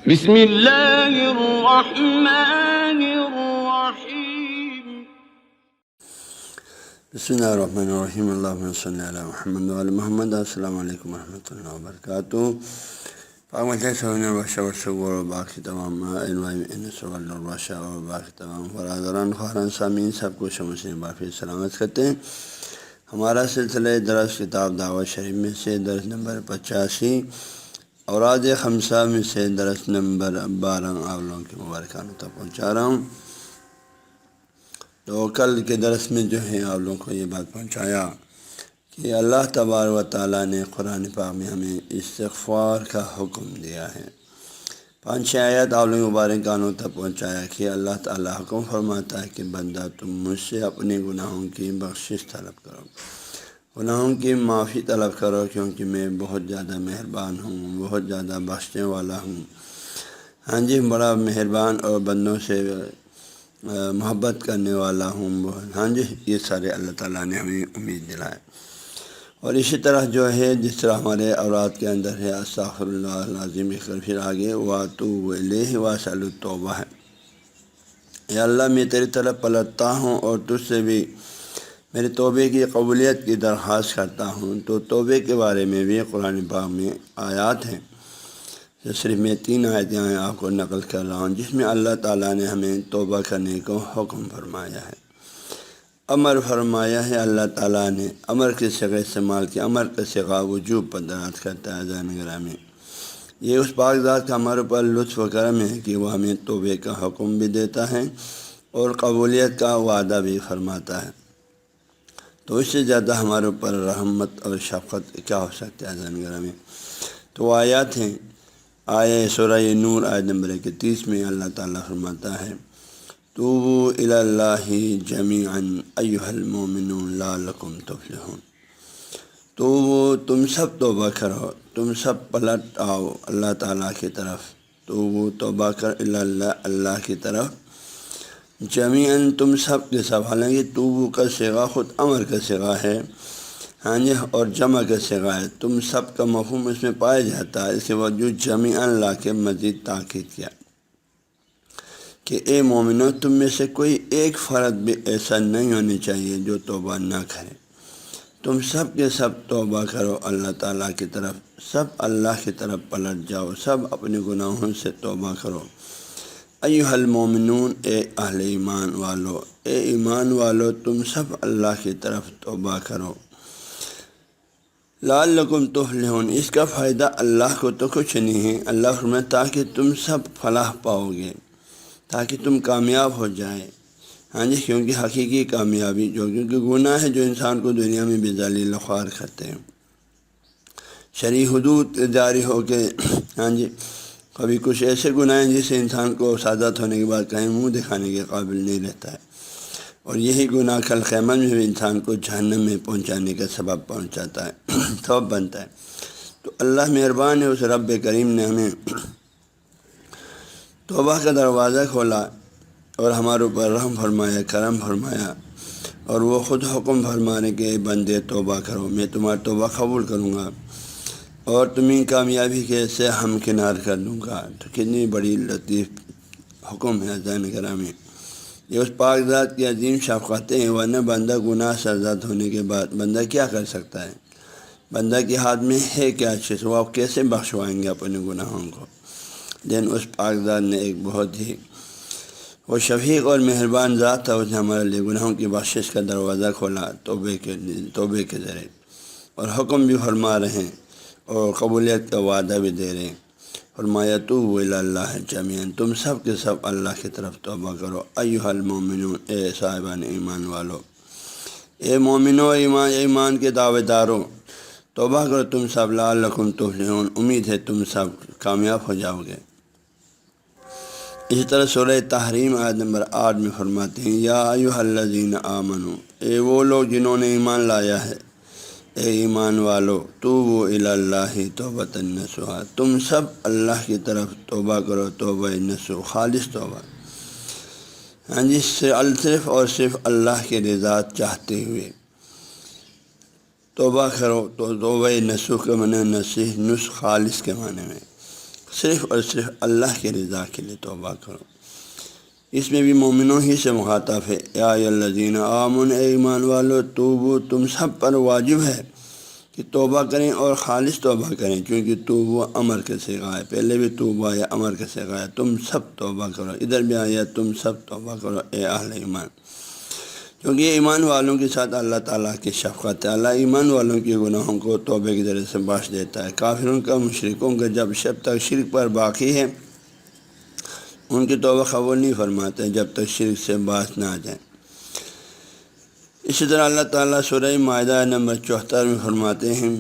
بسم اللہ الرحمن الرحیم۔ بسم اللہ الرحمن الرحیم۔ اللہم صلی علی محمد وعلی محمد۔ السلام علیکم ورحمۃ اللہ وبرکاتہ۔ باقی تمام اور باقی تمام برادران خارن سامعین سب کو شمسین بافی سلامت کرتے ہیں۔ ہمارا سلسلہ درس کتاب دعوت شریف میں سے درس نمبر 85 اوراد خمسہ میں سے درس نمبر 12 آپ لوگوں کے مبارکانوں تک پہنچا رہا ہوں۔ تو کل کے درس میں جو ہے آپ لوگوں کو یہ بات پہنچایا کہ اللہ تبارک و تعالیٰ نے قرآن پاک میں ہمیں استغفار کا حکم دیا ہے۔ 5 آیات آپ لوگوں مبارکانوں تک پہنچایا کہ اللہ تعالیٰ حکم فرماتا ہے کہ بندہ تم مجھ سے اپنے گناہوں کی بخشش طلب کرو، گناہوں کی معافی طلب کرو، کیونکہ میں بہت زیادہ مہربان ہوں، بہت زیادہ بخشنے والا ہوں۔ ہاں جی، بڑا مہربان اور بندوں سے محبت کرنے والا ہوں۔ ہاں جی، یہ سارے اللہ تعالیٰ نے ہمیں امید دلائے۔ اور اسی طرح جو ہے جس طرح ہمارے اوراد کے اندر ہے استغفر اللہ العظیم، پھر آگے واتوب الیہ واسأل التوبہ ہے، اے اللہ میں تیری طرف پلٹتا ہوں اور تجھ سے بھی میرے توبے کی قبولیت کی درخواست کرتا ہوں۔ تو توبے کے بارے میں بھی قرآن پاک میں آیات ہیں، صرف میں 3 آیتیں آپ کو نقل کر رہا ہوں، جس میں اللہ تعالیٰ نے ہمیں توبہ کرنے کو حکم فرمایا ہے، امر فرمایا ہے۔ اللہ تعالیٰ نے امر کے صیغہ استعمال کیا، امر کا صیغہ وجوب پر دلالت کرتا ہے۔ عزیزان گرامی، یہ اس پاک ذات کا ہمارے اوپر لطف و کرم ہے کہ وہ ہمیں توبے کا حکم بھی دیتا ہے اور قبولیت کا وعدہ بھی فرماتا ہے۔ تو اس سے زیادہ ہمارے اوپر رحمت اور شفقت کیا ہو سکتا ہے عزیزان گرامی۔ تو آیات ہیں، آیہ سورہ نور آیت نمبر 31 میں اللہ تعالیٰ فرماتا ہے توبوا الی اللہ جمیعا ایھا المؤمنون لعلکم تفلحون۔ تو وہ تم سب توبہ کرو، تم سب پلٹ آؤ اللہ تعالیٰ کی طرف، تو وہ توبہ کر الی اللہ، اللہ کی طرف، جمیعاً تم سب کے سب۔ حالانکہ توبو کا صیغہ خود امر کا صیغہ ہے، ہاں جی، اور جمع کا صیغہ ہے، تم سب کا مفہوم اس میں پایا جاتا ہے۔ اس کے باوجود جمیعاً لا کے مزید تاکید کیا کہ اے مومنو، تم میں سے کوئی ایک فرد بھی ایسا نہیں ہونے چاہیے جو توبہ نہ کرے۔ تم سب کے سب توبہ کرو اللہ تعالیٰ کی طرف، سب اللہ کی طرف پلٹ جاؤ، سب اپنے گناہوں سے توبہ کرو۔ ایھا المؤمنون، اے اہل ایمان والو، اے ایمان والو، تم سب اللہ کی طرف توبہ کرو۔ لعلکم تفلحون، اس کا فائدہ اللہ کو تو کچھ نہیں ہے، اللہ فرماتا تاکہ تم سب فلاح پاؤ گے، تاکہ تم کامیاب ہو جائے۔ ہاں جی، کیونکہ حقیقی کامیابی کیونکہ گناہ ہے جو انسان کو دنیا میں بھی ذلیل و خوار کرتے ہیں، شرعی حدود جاری ہو کے، ہاں جی، کبھی کچھ ایسے گناہ ہیں جس سے انسان کو سعادت ہونے کے بعد کہیں منہ دکھانے کے قابل نہیں رہتا ہے، اور یہی گناہ کل قیامت میں بھی انسان کو جہنم میں پہنچانے کا سبب پہنچاتا ہے، سبب بنتا ہے۔ تو اللہ مہربان ہے، اس رب کریم نے ہمیں توبہ کا دروازہ کھولا اور ہمارے اوپر رحم فرمایا، کرم فرمایا، اور وہ خود حکم فرمانے کے بندے توبہ کرو، میں تمہاری توبہ قبول کروں گا اور تمہیں کامیابی کے سے ہمکنار کر دوں گا۔ تو کتنی بڑی لطیف حکم ہے عزیزان گرامی، یہ اس پاک ذات کی عظیم شفقتیں ہیں، ورنہ بندہ گناہ سے آزاد ہونے کے بعد بندہ کیا کر سکتا ہے؟ بندہ کے ہاتھ میں ہے کیا چیز؟ وہ آپ کیسے بخشوائیں گے اپنے گناہوں کو؟ لیکن اس پاک ذات نے ایک بہت ہی وہ شفیق اور مہربان ذات تھا، اس نے ہمارے لیے گناہوں کی بخشش کا دروازہ کھولا توبے کے ذریعے، اور حکم بھی فرما رہے ہیں اور قبولیت کا وعدہ بھی دے رہے ہیں۔ فرمایا توبوا الی اللہ جمیعاً، تم سب کے سب اللہ کی طرف توبہ کرو، ایھا المؤمنون، اے صاحبان ایمان والو، اے مومنو، ایمان کے دعوے داروں، توبہ کرو تم سب، لعلکم تفلحون، امید ہے تم سب کامیاب ہو جاؤ گے۔ اسی طرح سورہ تحریم آیت نمبر 8 میں فرماتے ہیں یا ایھا الذین آمنوا، اے وہ لوگ جنہوں نے ایمان لایا ہے، اے ایمان والو، توبوا الی اللہ توبۃ نصوحا، تم سب اللہ کی طرف توبہ کرو، توبہ نصوح، خالص توبہ، ہاں جی، صرف اور صرف اللہ کی رضا چاہتے ہوئے توبہ کرو۔ تو توبہ نصوح کے معنی نصیح، خالص کے معنی میں صرف اور صرف اللہ کی رضا کے لیے توبہ کرو۔ اس میں بھی مومنوں ہی سے مخاطب ہے۔ یا الذین آمنوا، اے ایمان والو، توبو، تم سب پر واجب ہے کہ توبہ کریں اور خالص توبہ کریں، کیونکہ توبہ امر کا صیغہ ہے، پہلے بھی توبہ یا امر کا صیغہ ہے۔ تم سب توبہ کرو، ادھر بھی آیا تم سب توبہ کرو اے اہل ایمان، کیونکہ یہ ایمان والوں کے ساتھ اللہ تعالیٰ کی شفقت ہے۔ اللہ ایمان والوں کے گناہوں کو توبے کے ذریعے سے بخش دیتا ہے۔ کافروں کا، مشرکوں کا جب تک شرک پر باقی ہے ان کی توبہ قبول نہیں فرماتے جب تک شرک سے باز نہ آ جائیں۔ اسی طرح اللہ تعالیٰ سورہ مائدہ نمبر 74 میں فرماتے ہیں،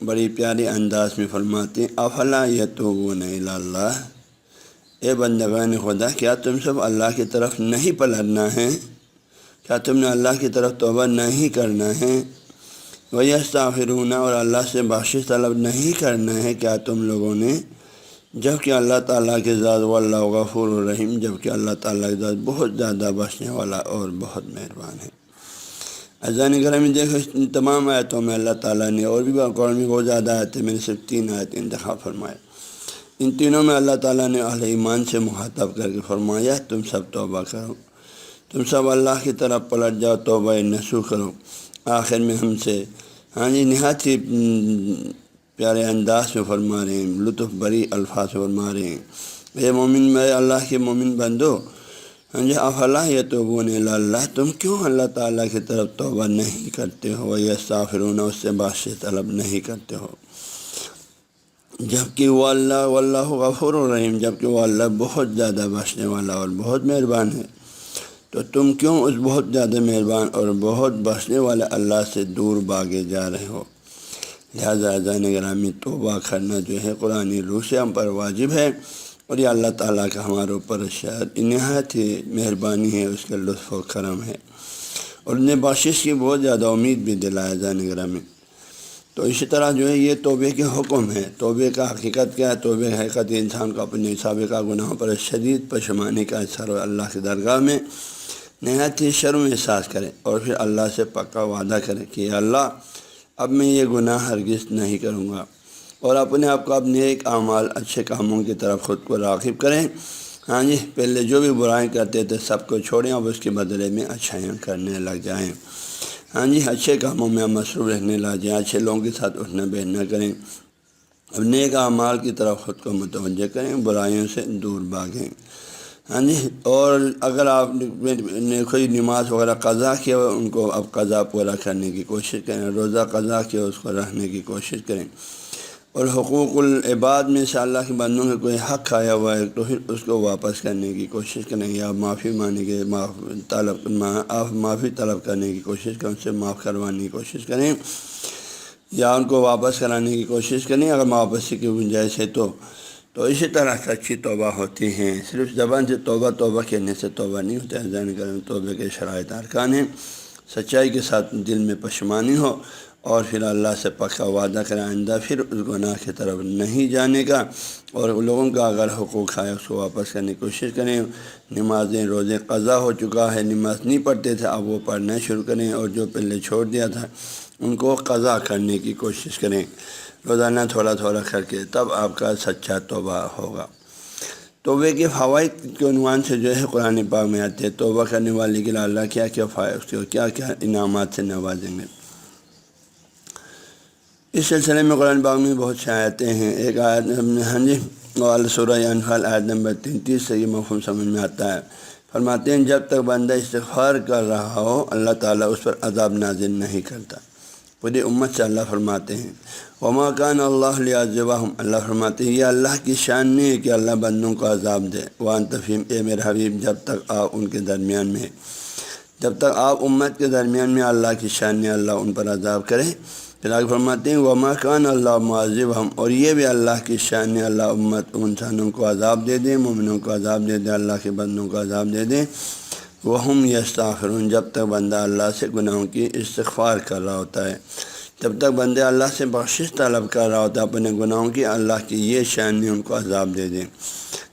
بڑی پیاری انداز میں فرماتے ہیں، افلا یتوبون الی اللہ، اے بندگان خدا، کیا تم سب اللہ کی طرف نہیں پلٹنا ہے؟ کیا تم نے اللہ کی طرف توبہ نہیں کرنا ہے؟ وَيَسْتَغْفِرُونَ، اور اللہ سے بخشش طلب نہیں کرنا ہے کیا تم لوگوں نے؟ جب کہ اللہ تعالیٰ کے ذات واللہ غفور الرحیم، جب کہ اللہ تعالیٰ کے ذات بہت زیادہ بخشنے والا اور بہت مہربان ہے۔ عزیزان گرامی، دیکھو ان تمام آیتوں میں اللہ تعالیٰ نے، اور بھی قرآن میں بہت زیادہ آیتیں، میں نے صرف 3 آیت انتخاب فرمایا، ان تینوں میں اللہ تعالیٰ نے اہل ایمان سے مخاطب کر کے فرمایا تم سب توبہ کرو، تم سب اللہ کی طرف پلٹ جاؤ، توبہ نصوح کرو۔ آخر میں ہم سے نہایت ہی پیارے انداز میں فرما رہے ہیں، لطف بری الفاظ فرما رہے ہیں، اے مومن، میں اللہ کے مومن بندو، افلا یتوبون الی اللہ، تم کیوں اللہ تعالیٰ کی طرف توبہ نہیں کرتے ہو؟ یستغفرون، اس سے بخشش طلب نہیں کرتے ہو، جبکہ وہ اللہ واللہ غفور الرحیم، جبکہ وہ اللہ بہت زیادہ بخشنے والا اور بہت مہربان ہے۔ تو تم کیوں اس بہت زیادہ مہربان اور بہت بخشنے والے اللہ سے دور بھاگے جا رہے ہو؟ لہٰذا عزیزان گرامی، توبہ کرنا جو ہے قرآن روح سے ہم پر واجب ہے، اور یہ اللہ تعالیٰ کا ہمارے اوپر شاید نہایت ہی مہربانی ہے، اس کے لطف و کرم ہے، اور انہیں بخشش کی بہت زیادہ امید بھی دلایا عزیزان گرامی۔ تو اسی طرح جو ہے یہ توبے کے حکم ہے۔ توبے کا حقیقت کیا ہے؟ توبے کا حقیقت انسان کو اپنے سابقہ گناہوں پر شدید پشیمانی کا اثر ہو، اللہ کی درگاہ میں نہایت ہی شرم احساس کرے، اور پھر اللہ سے پکا وعدہ کرے کہ اللہ اب میں یہ گناہ ہرگز نہیں کروں گا، اور اپنے آپ کو اپنے ایک اعمال، اچھے کاموں کی طرف خود کو راغب کریں۔ پہلے جو بھی برائیں کرتے تھے سب کو چھوڑیں، اب اس کے بدلے میں اچھائیاں کرنے لگ جائیں۔ اچھے کاموں میں مصروف رہنے لگ جائیں، اچھے لوگوں کے ساتھ اٹھنا بیٹھنا کریں، اب نیک اعمال کی طرف خود کو متوجہ کریں، برائیوں سے دور بھاگیں۔ اور اگر آپ نے کوئی نماز وغیرہ قضا کیا ہو، ان کو اب قضا پورا کرنے کی کوشش کریں، روزہ قضا کیا اس کو رکھنے کی کوشش کریں، اور حقوق العباد میں سے اللہ کے بندوں کے کوئی حق کھایا ہوا ہے تو پھر اس کو واپس کرنے کی کوشش کریں، یا معافی مانگنے کے معافی طلب کرنے کی کوشش کریں، ان سے معاف کروانے کی کوشش کریں، یا ان کو واپس کرانے کی کوشش کریں اگر واپسی کی گنجائش ہے تو اسی طرح سچی توبہ ہوتی ہیں۔ صرف زبان سے توبہ توبہ کہنے سے توبہ نہیں ہوتا ہے، ذہن کریں توبہ کے شرائط ارکان ہیں، سچائی کے ساتھ دل میں پشیمانی ہو، اور پھر اللہ سے پکا وعدہ کریں آئندہ پھر اس گناہ کی طرف نہیں جانے کا، اور لوگوں کا اگر حقوق ہے اس کو واپس کرنے کی کوشش کریں۔ نمازیں روزے قضا ہو چکا ہے، نماز نہیں پڑھتے تھے اب وہ پڑھنا شروع کریں، اور جو پہلے چھوڑ دیا تھا ان کو قضا کرنے کی کوشش کریں، روزانہ تھوڑا تھوڑا کر کے، تب آپ کا سچا توبہ ہوگا۔ توبے کے فوائد کے عنوان سے جو ہے قرآن پاک میں آتے ہیں، توبہ کرنے والے کے لیے اللہ کیا کیا فائدہ، اس کو کیا کیا انعامات سے نوازیں گے۔ اس سلسلے میں قرآن پاک میں بہت سے آیتیں ہیں۔ ایک آیت سورہ انفال آیت نمبر 33 سے یہ مفہوم سمجھ میں آتا ہے، فرماتے ہیں جب تک بندہ استغفار کر رہا ہو اللہ تعالیٰ اس پر عذاب نازل نہیں کرتا۔ پوری امت سے اللہ فرماتے ہیں وما کان اللہ لیعذبہم، اللہ فرماتے ہیں یہ اللہ کی شان نہیں ہے کہ اللہ بندوں کو عذاب دے، وانت فیہم، اے میرے حبیب جب تک آپ ان کے درمیان میں، جب تک آپ امت کے درمیان میں اللہ کی شان نہیں اللہ ان پر عذاب کرے۔ پھر آگے فرماتے ہیں وما کان اللہ معذبہم، اور یہ بھی اللہ کی شان ہے اللہ امت انسانوں کو عذاب دے دے، مومنوں کو عذاب دے دے، اللہ کے بندوں کو عذاب دے دے، وہم یستغفرون، جب تک بندہ اللہ سے گناہوں کی استغفار کر رہا ہوتا ہے، جب تک بندے اللہ سے بخشش طلب کر رہا ہوتا ہے اپنے گناہوں کی، اللہ کی یہ شان نے ان کو عذاب دے دیں۔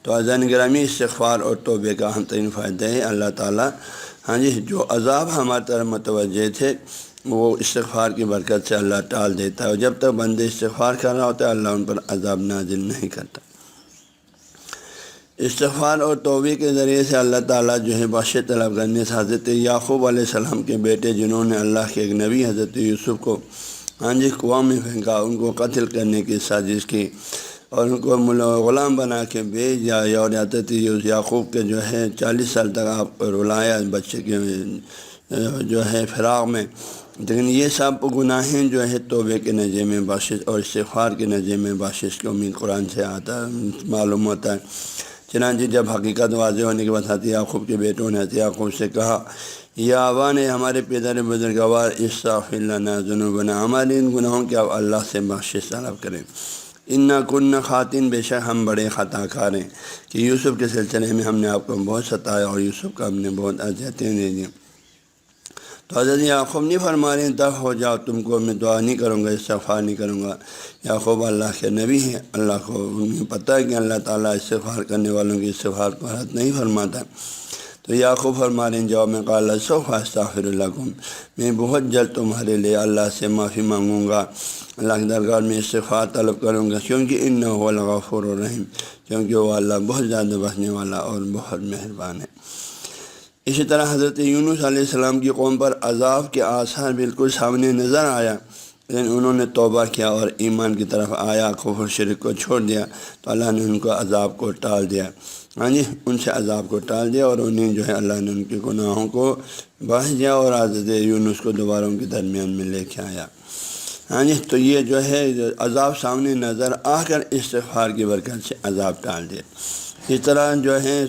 تو عزیزان گرامی، استغفار اور توبے کا اہم ترین فائدہ ہے اللہ تعالیٰ جو عذاب ہماری طرف متوجہ تھے وہ استغفار کی برکت سے اللہ ٹال دیتا ہے، اور جب تک بندے استغفار کر رہا ہوتا ہے اللہ ان پر عذاب نازل نہیں کرتا۔ استغفار اور توبے کے ذریعے سے اللہ تعالیٰ جو ہے بخش طلب کرنے سے حضرت یعقوب علیہ السلام کے بیٹے جنہوں نے اللہ کے ایک نبی حضرت یوسف کو کنواں میں پھینکا، ان کو قتل کرنے کی سازش کی اور ان کو غلام بنا کے بھیج دیا، اور حضرت یعقوب کے جو ہے 40 سال تک آپ کو رلایا بچے کے جو ہے فراق میں، لیکن یہ سب گناہیں جو ہے توبے کے نتیجے میں بخشش اور استغفار کے نتیجے میں بخشش کی امید قرآن سے آتا معلوم ہوتا ہے۔ چنانچہ جب حقیقت واضح ہونے کے بعد حضرت یعقوب کے بیٹوں نے حضرت یعقوب سے کہا، یا ابا نے ہمارے پدر بزرگوار استغفر لنا ذنوبنا، ہمارے ان گناہوں کے آپ اللہ سے بخشش طلب کریں، انا کن خاطئین، بے شک ہم بڑے خطا کار ہیں، کہ یوسف کے سلسلے میں ہم نے آپ کو بہت ستایا اور یوسف کو ہم نے بہت اذیتیں دے دی۔ تو حضرت یعقوب نہیں فرما رہے ہیں دفع ہو جاؤ، تم کو میں دعا نہیں کروں گا، استغفار نہیں کروں گا۔ یعقوب اللہ کے نبی ہیں، اللہ کو انہیں پتہ ہے کہ اللہ تعالیٰ استغفار کرنے والوں کی استغفار کو رد نہیں فرماتا۔ تو یعقوب فرما رہے ہیں جواب میں، قال سوف استغفر لکم، میں بہت جلد تمہارے لیے اللہ سے معافی مانگوں گا، اللہ کی درگاہ میں استغفار طلب کروں گا، کیونکہ انہ هو الغفور الرحیم، کیونکہ وہ اللہ بہت زیادہ بخشنے والا اور بہت مہربان ہے۔ اسی طرح حضرت یونس علیہ السلام کی قوم پر عذاب کے آثار بالکل سامنے نظر آیا، لیکن انہوں نے توبہ کیا اور ایمان کی طرف آیا، کفر شرک کو چھوڑ دیا، تو اللہ نے ان کو عذاب کو ٹال دیا، ان سے عذاب کو ٹال دیا، اور انہیں جو ہے اللہ نے ان کے گناہوں کو بخش دیا اور حضرت یونس کو دوبارہ ان کے درمیان میں لے کے آیا۔ تو یہ جو ہے عذاب سامنے نظر آ کر استغفار کی برکت سے عذاب ٹال دیا۔ اس طرح جو ہے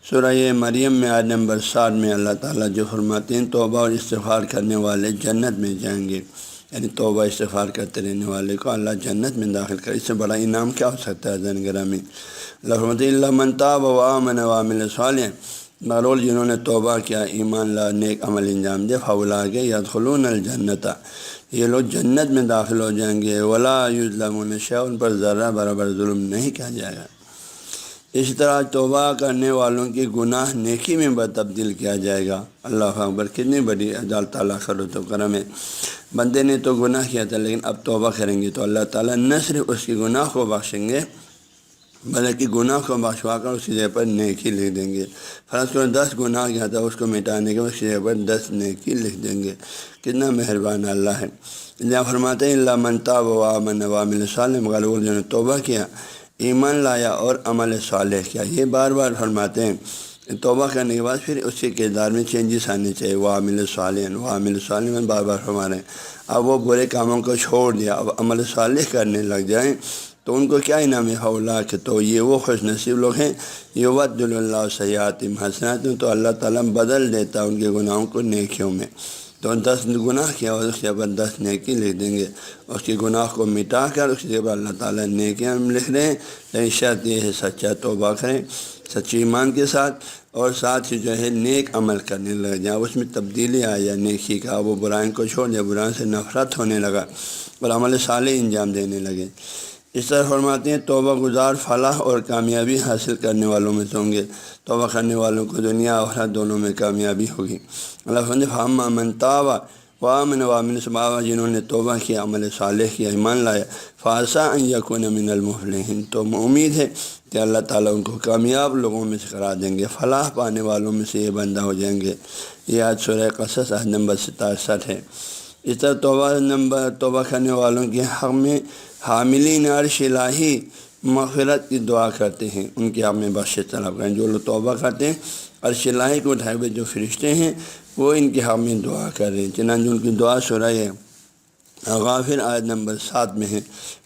سورہ مریم میں آیت نمبر 60 میں اللہ تعالیٰ جو فرماتے ہیں توبہ اور استغفار کرنے والے جنت میں جائیں گے، یعنی توبہ استغفار کرتے رہنے والے کو اللہ جنت میں داخل کرے، اس سے بڑا انعام کیا ہو سکتا ہے زین گرامی۔ اللہ فرماتے ہیں الا من تاب وآمن وعمل صالحا، مگر جنہوں نے توبہ کیا، ایمان لا، نیک عمل انجام دے، فاولئک یدخلون الجنت، یہ لوگ جنت میں داخل ہو جائیں گے، ولا یظلمون شیئا، ان پر ذرہ برابر ظلم نہیں کیا جائے گا۔ اسی طرح توبہ کرنے والوں کے گناہ نیکی میں تبدیل کیا جائے گا۔ اللہ اکبر، کتنی بڑی اللہ تعالیٰ کا لطف و کرم ہے۔ بندے نے تو گناہ کیا تھا، لیکن اب توبہ کریں گے تو اللہ تعالیٰ نہ صرف اس کے گناہ کو بخشیں گے بلکہ گناہ کو بخشوا کر اس کی جگہ پر نیکی لکھ دیں گے۔ فرض کرو 10 گناہ کیا تھا، اس کو مٹانے کے بعد اس کی جگہ پر 10 نیکی لکھ دیں گے۔ کتنا مہربان اللہ ہے۔ اللہ فرماتے ہیں الا من تاب وآمن وعمل صالحا، مگر وہ جنہوں نے توبہ کیا، ایمان لایا اور عمل صالح کیا۔ یہ بار بار فرماتے ہیں توبہ کرنے کے بعد پھر اس کے کردار میں چینجز آنے چاہیے، وعمل صالحا، وعمل صالحا بار بار فرما رہے ہیں۔ اب وہ برے کاموں کو چھوڑ دیا، اب عمل صالح کرنے لگ جائیں تو ان کو کیا انعام ہے؟ فاولئک، تو یہ وہ خوش نصیب لوگ ہیں، یبدل اللہ سیئاتہم حسنات، تو اللہ تعالیٰ بدل دیتا ان کے گناہوں کو نیکیوں میں۔ تو 10 گناہ کیا اور اس کے بعد 10 نیکی لکھ دیں گے، اس کے گناہ کو مٹا کر اس کے بعد اللہ تعالیٰ نیکیاں لکھ دیں۔ لیکن شرط یہ ہے سچا توبہ کریں، سچی ایمان کے ساتھ، اور ساتھ ہی جو ہے نیک عمل کرنے لگ جائیں، اس میں تبدیلی آ جائے نیکی کا، وہ برائیوں کو چھوڑ دیا، برائیوں سے نفرت ہونے لگا اور عمل صالح انجام دینے لگے۔ اس طرح فرماتے ہیں توبہ گزار فلاح اور کامیابی حاصل کرنے والوں میں ہوں گے، توبہ کرنے والوں کو دنیا اور آخرت دونوں میں کامیابی ہوگی۔ اللہ فرماتے ہیں فاما من تاب وآمن وعمل صالحا، جنہوں نے توبہ کیا، عمل صالح کیا، ایمان لایا، فعسیٰ ان یکون من المفلحین، تو امید ہے کہ اللہ تعالیٰ ان کو کامیاب لوگوں میں سے قرار دیں گے، فلاح پانے والوں میں سے یہ بندہ ہو جائیں گے۔ یہ آیت سورہ قصص آیت نمبر 67 ہے۔ اس طرح توبہ کرنے والوں کے حق میں حاملین عرش الہی مغفرت کی دعا کرتے ہیں، ان کے حق میں بخشش طلب کریں۔ جو لوگ توبہ کرتے ہیں، عرش الہی کو اٹھائے ہوئے جو فرشتے ہیں وہ ان کے حق میں دعا کر رہے ہیں، چنانچہ ان کی دعا سورہ غافر آیت نمبر 7 میں ہے۔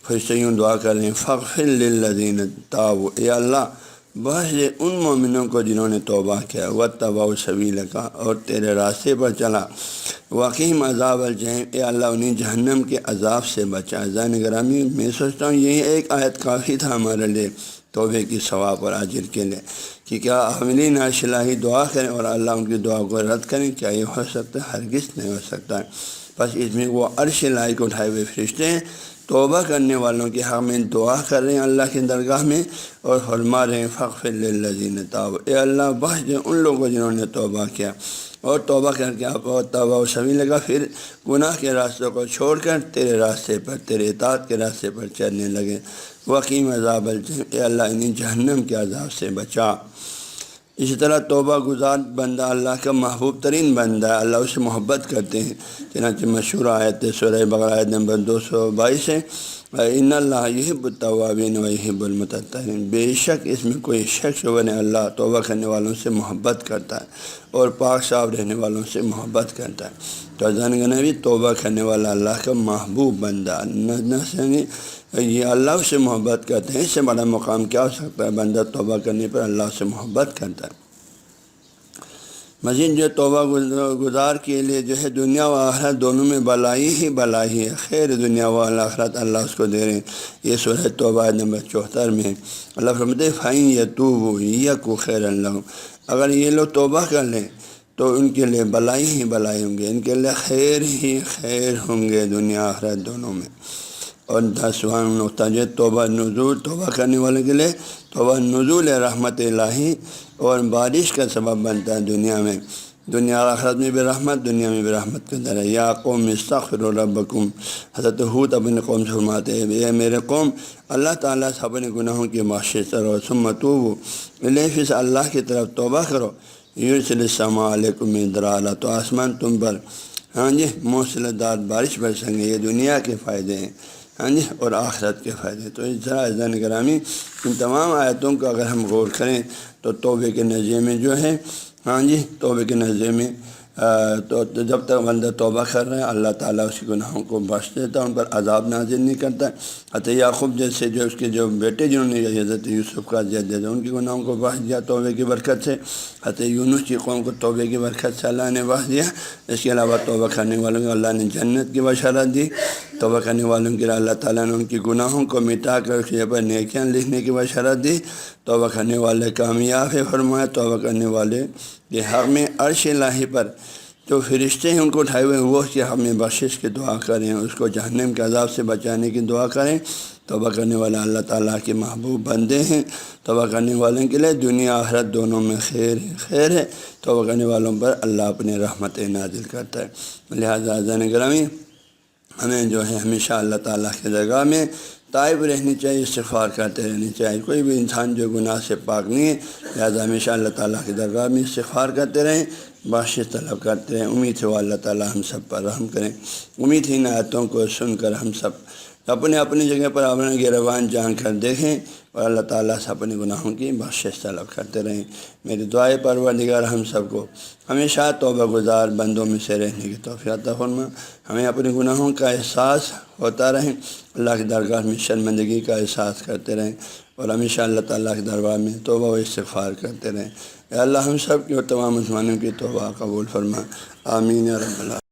فرشتے یوں دعا کر رہے ہیں فاغفر للذین تابوا، اے اللہ بخش دے ان مومنوں کو جنہوں نے توبہ کیا، واتبعوا سبیلک، اور تیرے راستے پر چلا، وقیم عذاب الجحیم، اے اللہ انہیں جہنم کے عذاب سے بچا۔ عزیزان گرامی، میں سوچتا ہوں یہی ایک آیت کافی تھا ہمارے لیے توبے کی ثواب اور اجر کے لیے، کہ کیا حاملین عرش الہی دعا کریں اور اللہ ان کی دعا کو رد کریں؟ کیا یہ ہو سکتا ہے؟ ہرگز نہیں ہو سکتا ہے۔ بس اس میں وہ عرش الہی کو اٹھائے ہوئے فرشتے ہیں توبہ کرنے والوں کے حق میں دعا کر رہے ہیں اللہ کی درگاہ میں، اور فرما رہے ہیں فاغفر للذین تابوا، اے اللہ بخش دے ان لوگوں جنہوں نے توبہ کیا، اور توبہ کر کے آپ توبہ و شمی لگا، پھر گناہ کے راستوں کو چھوڑ کر تیرے راستے پر، تیرے اطاعت کے راستے پر چلنے لگے۔ وقیم عذاب الجحیم، اے اللہ انہیں جہنم کے عذاب سے بچا۔ اسی طرح توبہ گزار بندہ اللہ کا محبوب ترین بندہ ہے، اللہ اس سے محبت کرتے ہیں، چنانچہ مشہور آیت سورہ بقرہ آیت نمبر 222 ہے، ان اللہ یحب التوابین و یحب المتطہرین، بے شک اس میں کوئی شک شبہ نہیں، اللہ توبہ کرنے والوں سے محبت کرتا ہے اور پاک صاف رہنے والوں سے محبت کرتا ہے۔ تو جانگنا بھی توبہ کرنے والا اللہ کا محبوب بندہ، یہ اللہ سے محبت کرتے ہیں، اس سے بڑا مقام کیا ہو سکتا ہے؟ بندہ توبہ کرنے پر اللہ سے محبت کرتا ہے۔ مزید جو توبہ گزار کے لیے جو ہے دنیا و آخرت دونوں میں بلائی ہی بلائی ہے، خیر دنیا و آخرت اللہ اس کو دے رہے ہیں۔ یہ سورہ توبہ نمبر 74 میں اللہ فرماتے ہیں فَإِن يَتُوبُوا يَكُ خَيْرًا لَهُمْ، اگر یہ لوگ توبہ کر لیں تو ان کے لیے بلائی ہی بلائی ہوں گے، ان کے لیے خیر ہی خیر ہوں گے دنیا آخرت دونوں میں۔ اور 10واں نقطہ جو توبہ نزول، توبہ کرنے والے کے لیے توبہ نزول رحمت الہی اور بارش کا سبب بنتا ہے دنیا میں، دنیا آخرت میں بھی رحمت، دنیا میں بھی رحمت کا ذریعہ۔ یا قوم استغفروا ربکم، حضرت ہود اپنے قوم سے فرماتے ہیں اے میرے قوم اللہ تعالیٰ سے اپنے گناہوں کی بخشش کرو، ثم توبوا الیہ، پھر اللہ کی طرف توبہ کرو، یرسل السماء علیکم مدرارا، تو آسمان تم پر موسلا دار بارش برسیں گے۔ یہ دنیا کے فائدے ہیں اور آخرت کے فائدے۔ تو اس طرح عزیزان گرامی ان تمام آیتوں کو اگر ہم غور کریں تو توبے کے نظریے میں جو ہے توبے کے نظریے میں تو جب تک بندہ توبہ کر رہا ہے اللہ تعالیٰ اس کے گناہوں کو بخش دیتا ہے، ان پر عذاب نازل نہیں کرتا ہے۔ حضرت یعقوب جیسے جو اس کے جو بیٹے جنہوں نے حضرت یوسف کا عزت دیا ان کے گناہوں کو بخش دیا توبے کی برکت سے، حضرت یونس کی قوم کو توبے کی برکت سے اللہ نے بخش دیا۔ اس کے علاوہ توبہ کرنے والوں کو اللہ نے جنت کی بشارت دی، توبہ کرنے والوں کے لیے اللہ تعالیٰ نے ان کے گناہوں کو مٹا کر اس کے پر نیکیاں لکھنے کی بشارت دی۔ توبہ کرنے والے کامیاب ہے فرمایا، توبہ کرنے والے کے حق میں عرش الہی پر جو فرشتے ہیں ان کو اٹھائے ہوئے وہ اس کے حق میں بخشش کی دعا کریں، اس کو جہنم کے عذاب سے بچانے کی دعا کریں۔ توبہ کرنے والے اللہ تعالیٰ کے محبوب بندے ہیں، توبہ کرنے والوں کے لیے دنیا آخرت دونوں میں خیر ہے، توبہ کرنے والوں پر اللہ اپنے رحمت نازل کرتا ہے۔ لہٰذا عزیزان گرامی ہمیں جو ہے ہمیشہ اللہ تعالیٰ کے درگاہ میں تائب رہنی چاہیے، استغفار کرتے رہنی چاہیے۔ کوئی بھی انسان جو گناہ سے پاک نہیں ہے، لہٰذا ہمیشہ اللہ تعالیٰ کی درگاہ میں استغفار کرتے رہیں، بخشش طلب کرتے رہیں۔ امید ہے وہ اللہ تعالیٰ ہم سب پر رحم کریں۔ امید ہے ان آیتوں کو سن کر ہم سب اپنے اپنی جگہ پر اپنا گریبان جان کر دیکھیں اور اللہ تعالیٰ سے اپنے گناہوں کی بخشش طلب کرتے رہیں۔ میری دعائے پروردگار ہم سب کو ہمیشہ توبہ گزار بندوں میں سے رہنے کی توفیق عطا فرما، ہمیں اپنے گناہوں کا احساس ہوتا رہیں، اللہ کی درگاہ میں شرمندگی کا احساس کرتے رہیں اور ہمیشہ اللہ تعالیٰ کے دربار میں توبہ و استغفار کرتے رہیں۔ اے اللہ ہم سب کی اور تمام مسلمانوں کی توبہ قبول فرما، آمین یا رب العالمین۔